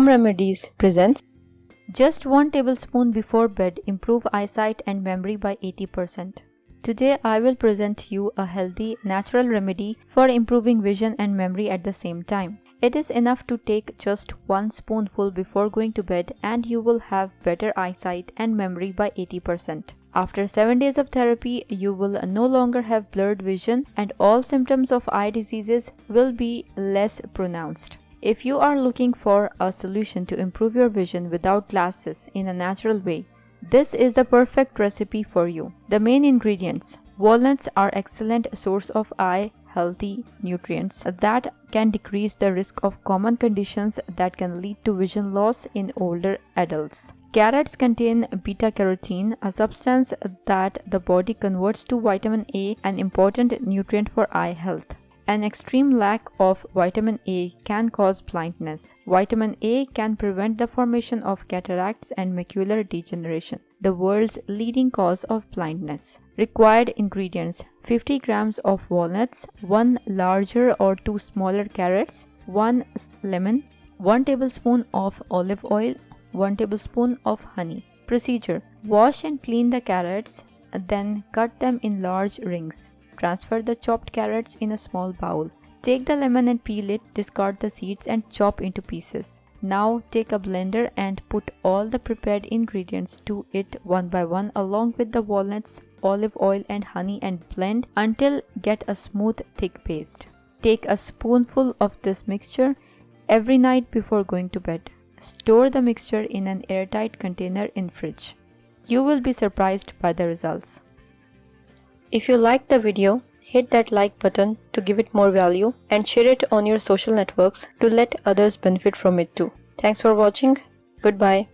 Home Remedies presents Just 1 tablespoon before bed improve eyesight and memory by 80%. Today I will present you a healthy, natural remedy for improving vision and memory at the same time. It is enough to take just 1 spoonful before going to bed and you will have better eyesight and memory by 80%. After 7 days of therapy, you will no longer have blurred vision and all symptoms of eye diseases will be less pronounced. If you are looking for a solution to improve your vision without glasses in a natural way, this is the perfect recipe for you. The main ingredients: walnuts are excellent source of eye healthy nutrients that can decrease the risk of common conditions that can lead to vision loss in older adults. Carrots contain beta-carotene, a substance that the body converts to vitamin A, an important nutrient for eye health. An extreme lack of vitamin A can cause blindness. Vitamin A can prevent the formation of cataracts and macular degeneration, the world's leading cause of blindness. Required ingredients: 50 grams of walnuts, 1 larger or 2 smaller carrots, 1 lemon, 1 tablespoon of olive oil, 1 tablespoon of honey. Procedure: wash and clean the carrots, then cut them in large rings. Transfer the chopped carrots in a small bowl. Take the lemon and peel it, discard the seeds and chop into pieces. Now take a blender and put all the prepared ingredients to it one by one along with the walnuts, olive oil and honey and blend until get a smooth thick paste. Take a spoonful of this mixture every night before going to bed. Store the mixture in an airtight container in fridge. You will be surprised by the results. If you liked the video, hit that like button to give it more value and share it on your social networks to let others benefit from it too. Thanks for watching. Goodbye.